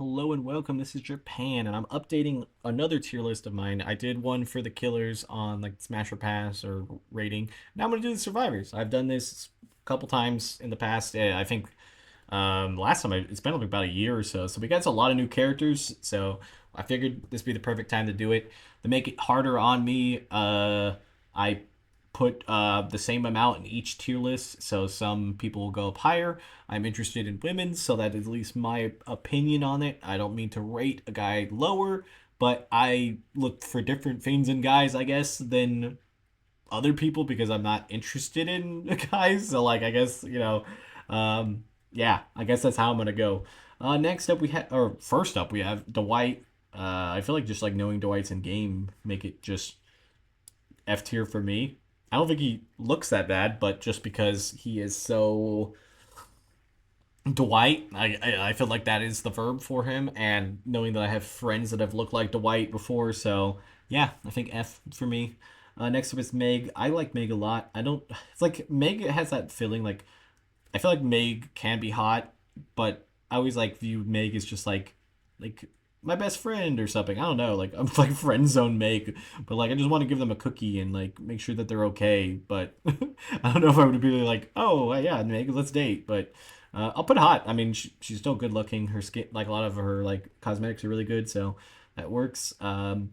Hello and welcome. This is Japan, and I'm updating another tier list of mine. I did one for the killers on like Smash or Pass or rating. Now I'm gonna do the survivors. I've done this a couple times in the past. I think last time it's been like about a year or so. So we got a lot of new characters. So I figured this would be the perfect time to do it. To make it harder on me, I put the same amount in each tier list. So some people will go up higher. I'm interested in women, so that is at least my opinion on it. I don't mean to rate a guy lower, but I look for different things in guys, I guess, than other people because I'm not interested in guys. So like, I guess yeah, I guess that's how I'm gonna go. Next up, or first up, we have Dwight. I feel like just like knowing Dwight's in game make it just F tier for me. I don't think he looks that bad, but just because he is so Dwight, I feel like that is the verb for him, and knowing that I have friends that have looked like Dwight before, so yeah, I think F for me. Next up is Meg. I like Meg a lot. I don't. It's like Meg has that feeling like I feel like Meg can be hot, but I always like view Meg as just like my best friend or something. I don't know. Like I'm like friend zone Meg, but like I just want to give them a cookie and like make sure that they're okay. But I don't know if I would be like, oh yeah, Meg, let's date. But I'll put hot. I mean, she's still good looking. Her skin, like a lot of her like cosmetics are really good, so that works. Same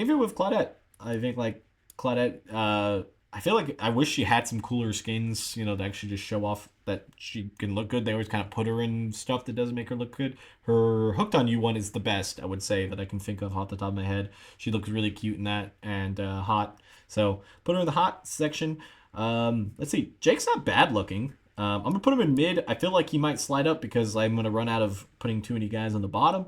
here with Claudette. I think like Claudette. I feel like I wish she had some cooler skins, to actually just show off that she can look good. They always kind of put her in stuff that doesn't make her look good. Her Hooked on You one is the best, I would say, that I can think of off the top of my head. She looks really cute in that and hot. So put her in the hot section. Let's see. Jake's not bad looking. I'm going to put him in mid. I feel like he might slide up because I'm going to run out of putting too many guys on the bottom,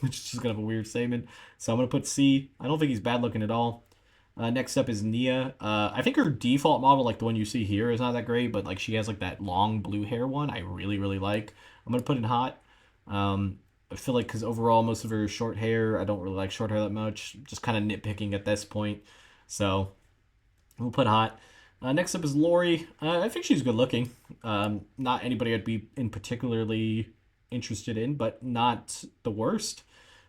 which is just kind of a weird statement. So I'm going to put C. I don't think he's bad looking at all. Next up is Nia. I think her default model, like the one you see here, is not that great, but like she has like that long blue hair one. I really really like. I'm gonna put in hot. I feel like because overall most of her is short hair. I don't really like short hair that much. Just kind of nitpicking at this point. So we'll put hot. Next up is Lori. I think she's good looking. Not anybody I'd be in particularly interested in, but not the worst.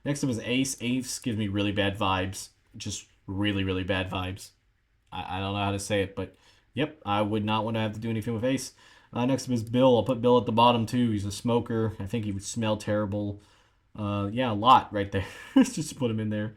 Next up is Ace. Ace gives me really bad vibes. Just really, really bad vibes. I don't know how to say it, but yep, I would not want to have to do anything with Ace. Next up is Bill. I'll put Bill at the bottom too. He's a smoker. I think he would smell terrible. Yeah, a lot right there. Just put him in there.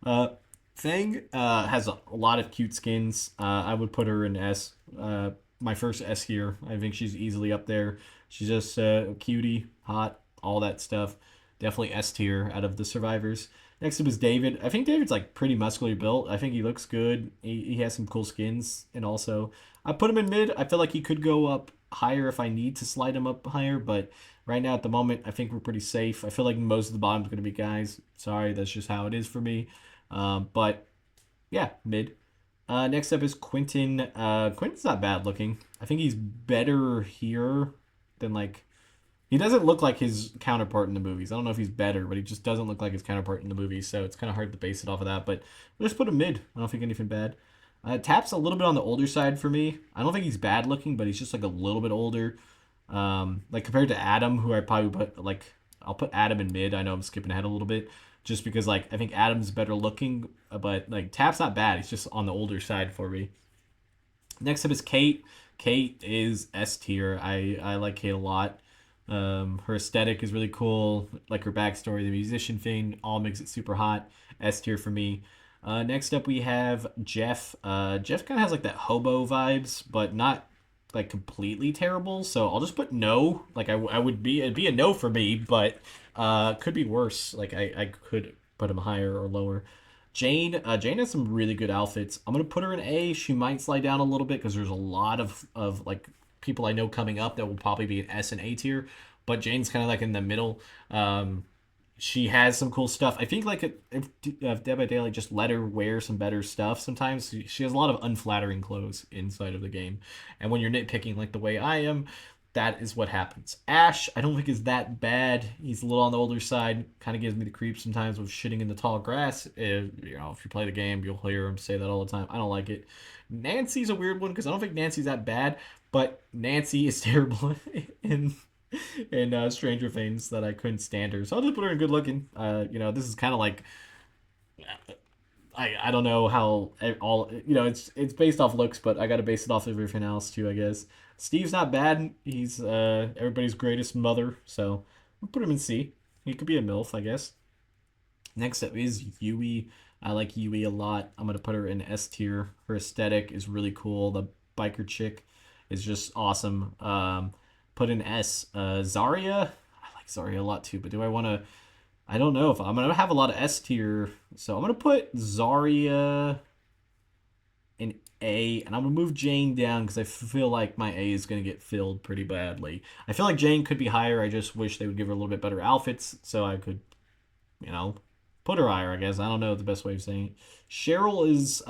Uh, Thing has a lot of cute skins. I would put her in S. My first S here. I think she's easily up there. She's just cutie, hot, all that stuff. Definitely S tier out of the survivors. Next up is David. I think David's like pretty muscularly built. I think he looks good. He has some cool skins, and also I put him in mid. I feel like he could go up higher if I need to slide him up higher, but right now at the moment I think we're pretty safe. I feel like most of the bottom's gonna be guys. Sorry, that's just how it is for me. But yeah, mid. Next up is Quentin. Quentin's not bad looking. I think he's better here than like he doesn't look like his counterpart in the movies. I don't know if he's better, but he just doesn't look like his counterpart in the movies. So it's kind of hard to base it off of that. But we'll just put him mid. I don't think anything bad. Tap's a little bit on the older side for me. I don't think he's bad looking, but he's just like a little bit older. Like compared to Adam, who I probably put like I'll put Adam in mid. I know I'm skipping ahead a little bit, just because like I think Adam's better looking, but like Tap's not bad. He's just on the older side for me. Next up is Kate. Kate is S tier. I like Kate a lot. Her aesthetic is really cool. Like her backstory, the musician thing, all makes it super hot. S tier for me. Next up, we have Jeff. Jeff kind of has like that hobo vibes, but not like completely terrible. So I'll just put no. Like I would be, it'd be a no for me, but could be worse. Like I could put him higher or lower. Jane has some really good outfits. I'm gonna put her in A. She might slide down a little bit because there's a lot of like people I know coming up that will probably be an S and A tier. But Jane's kind of like in the middle. She has some cool stuff. I think like if Dead by Daylight just let her wear some better stuff. Sometimes she has a lot of unflattering clothes inside of the game, and when you're nitpicking like the way I am, that is what happens. Ash, I don't think is that bad. He's a little on the older side. Kind of gives me the creeps sometimes with shitting in the tall grass. If you play the game, you'll hear him say that all the time. I don't like it. Nancy's a weird one because I don't think Nancy's that bad, but Nancy is terrible in in Stranger Things that I couldn't stand her. So I'll just put her in good looking. This is kind of like I don't know how all it's based off looks, but I got to base it off of everything else too, I guess. Steve's not bad. He's everybody's greatest mother, so we'll put him in C. He could be a MILF, I guess. Next up is Yui. I like Yui a lot. I'm gonna put her in S tier. Her aesthetic is really cool. The biker chick is just awesome. Put in S. Zarya. I like Zarya a lot too, but do I want to? I don't know if I'm gonna have a lot of S tier, so I'm gonna put Zarya in A, and I'm gonna move Jane down because I feel like my A is gonna get filled pretty badly. I feel like Jane could be higher. I just wish they would give her a little bit better outfits so I could, you know, put her higher. I guess I don't know the best way of saying it. Cheryl is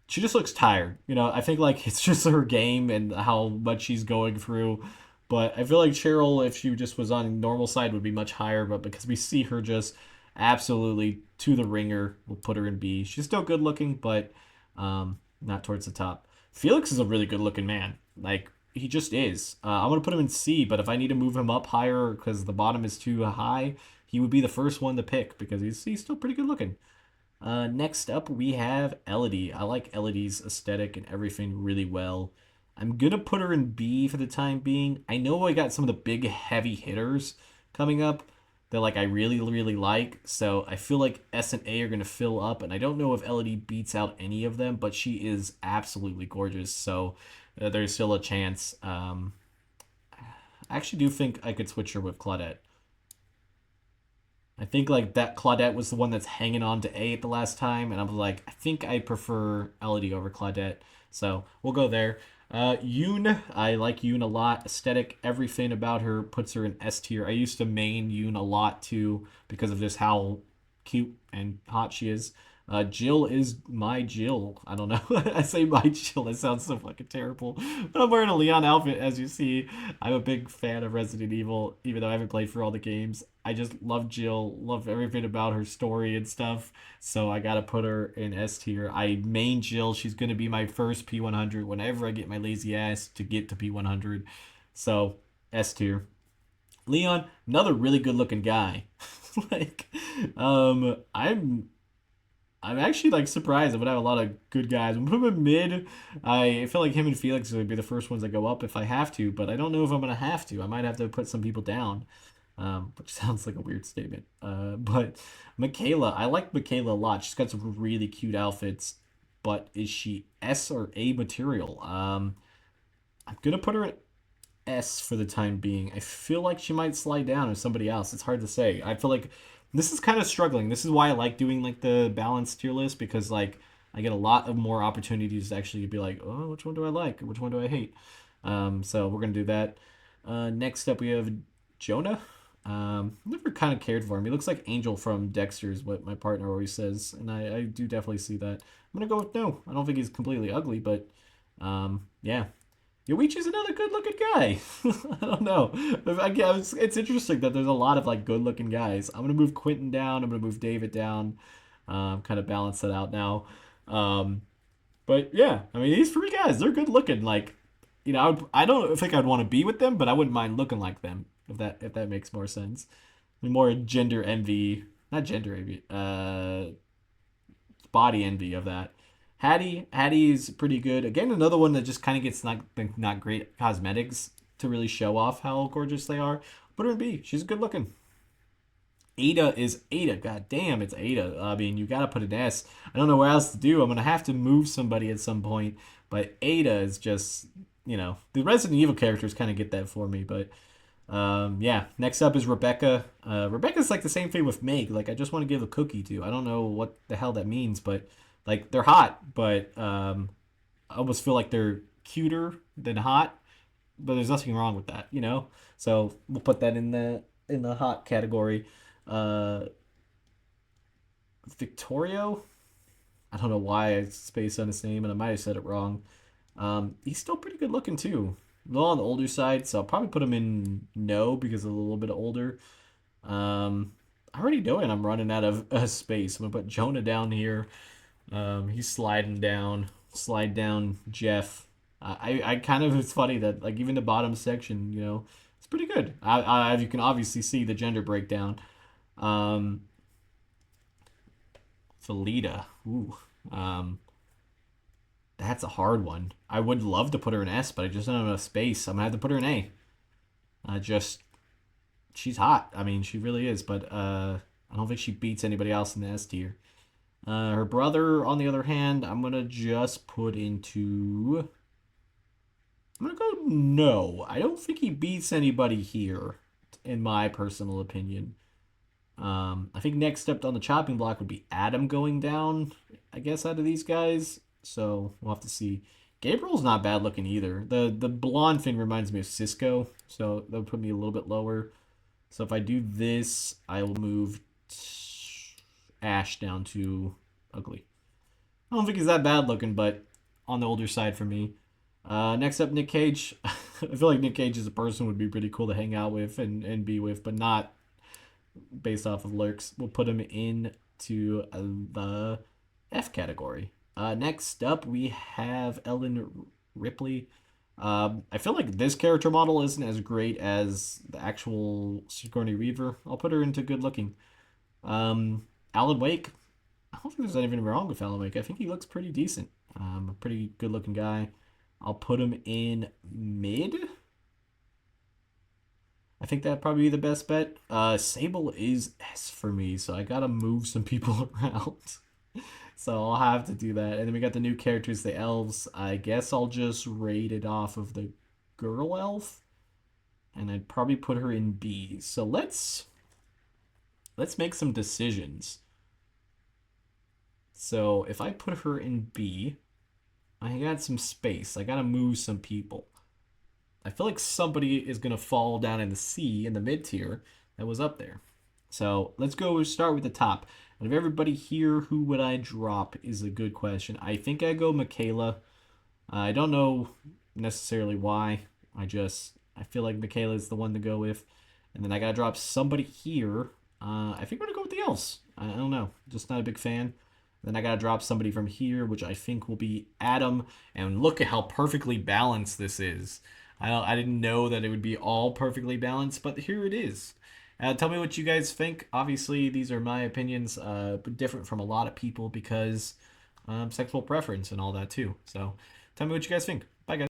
she just looks tired. I think like it's just her game and how much she's going through. But I feel like Cheryl, if she just was on normal side, would be much higher. But because we see her just absolutely to the ringer, we'll put her in B. She's still good looking, but not towards the top. Felix is a really good looking man. Like he just is. I'm gonna put him in C. But if I need to move him up higher because the bottom is too high, he would be the first one to pick because he's still pretty good looking. Next up, we have Elodie. I like Elodie's aesthetic and everything really well. I'm gonna put her in B for the time being. I know I got some of the big heavy hitters coming up that like I really really like, so I feel like S and A are gonna fill up, and I don't know if Elodie beats out any of them, but she is absolutely gorgeous. So there's still a chance. I actually do think I could switch her with Claudette. I think like that Claudette was the one that's hanging on to A at the last time, and I was like, I think I prefer Elodie over Claudette, so we'll go there. Yoon, I like Yoon a lot. Aesthetic, everything about her puts her in S tier. I used to main Yoon a lot too because of just how cute and hot she is. Jill is my Jill. I don't know. I say my Jill. That sounds so fucking terrible. But I'm wearing a Leon outfit, as you see. I'm a big fan of Resident Evil, even though I haven't played for all the games. I just love Jill. Love everything about her story and stuff. So I gotta put her in S tier. I main Jill. She's gonna be my first P100 whenever I get my lazy ass to get to P100. So S tier. Leon, another really good looking guy. like, I'm actually like surprised. I would have a lot of good guys. I'm putting him in mid. I feel like him and Felix would be the first ones that go up if I have to, but I don't know if I'm gonna have to. I might have to put some people down, which sounds like a weird statement. But Michaela, I like Michaela a lot. She's got some really cute outfits, but is she S or A material? I'm gonna put her at S for the time being. I feel like she might slide down or somebody else. It's hard to say. I feel like this is kind of struggling. This is why I like doing like the balanced tier list because like I get a lot of more opportunities to actually be like, oh, which one do I like? Which one do I hate? So we're gonna do that. Next up we have Jonah. Never kind of cared for him. He looks like Angel from Dexter is what my partner always says, and I do definitely see that. I'm gonna go with no. I don't think he's completely ugly, but yeah, Yoichi's another good-looking guy. I don't know. It's interesting that there's a lot of like good-looking guys. I'm gonna move Quentin down. I'm gonna move David down. Kind of balance that out now. Um, but yeah, I mean these three guys, they're good-looking. Like, I don't think I'd want to be with them, but I wouldn't mind looking like them if that makes more sense. I mean, more gender envy, not gender envy. Body envy of that. Hattie's pretty good. Again, another one that just kind of gets not great cosmetics to really show off how gorgeous they are. Put her in B. She's good looking. Ada is Ada. God damn, it's Ada. I mean, you gotta put an S. I don't know what else to do. I'm gonna have to move somebody at some point. But Ada is just, the Resident Evil characters kind of get that for me. But yeah, next up is Rebecca. Rebecca's like the same thing with Meg. Like, I just want to give a cookie to. I don't know what the hell that means, but like they're hot, but I almost feel like they're cuter than hot. But there's nothing wrong with that. So we'll put that in the hot category. Uh, Victorio. I don't know why I spaced on his name, and I might have said it wrong. He's still pretty good looking too. A little on the older side, so I'll probably put him in no because a little bit older. I already know it. I'm running out of space. I'm gonna put Jonah down here. He's sliding down. Slide down Jeff. I kind of, it's funny that like even the bottom section, It's pretty good. You can obviously see the gender breakdown. Um, Felida. Ooh. Um, that's a hard one. I would love to put her in S, but I just don't have enough space. I'm gonna have to put her in A. Just she's hot. I mean, she really is, but I don't think she beats anybody else in the S tier. Her brother, on the other hand, I'm gonna just put into. I'm gonna go no. I don't think he beats anybody here, in my personal opinion. I think next step on the chopping block would be Adam going down, I guess, out of these guys. So we'll have to see. Gabriel's not bad looking either. The blonde thing reminds me of Cisco, so that would put me a little bit lower. So if I do this, I will move Ash down to ugly. I don't think he's that bad looking, but on the older side for me. Next up, Nick Cage. I feel like Nick Cage as a person would be pretty cool to hang out with and be with, but not based off of lurks. We'll put him into the F category. Next up, we have Ellen Ripley. I feel like this character model isn't as great as the actual Sigourney Weaver. I'll put her into good looking. Alan Wake. I don't think there's anything wrong with Alan Wake. I think he looks pretty decent. A pretty good looking guy. I'll put him in mid. I think that'd probably be the best bet. Sable is S for me, so I gotta move some people around. So I'll have to do that. And then we got the new characters, the elves. I guess I'll just rate it off of the girl elf. And I'd probably put her in B. So let's make some decisions. So if I put her in B, I got some space. I gotta move some people. I feel like somebody is gonna fall down in the C in the mid tier that was up there. So let's go start with the top. Out of everybody here, who would I drop is a good question. I think I go Michaela. I don't know necessarily why. I feel like Michaela is the one to go with. And then I gotta drop somebody here. I think we're gonna go with the elves. I don't know. Just not a big fan. Then I gotta drop somebody from here, which I think will be Adam. And look at how perfectly balanced this is. I didn't know that it would be all perfectly balanced, but here it is. Tell me what you guys think. Obviously, these are my opinions, but different from a lot of people because sexual preference and all that too. So tell me what you guys think. Bye, guys.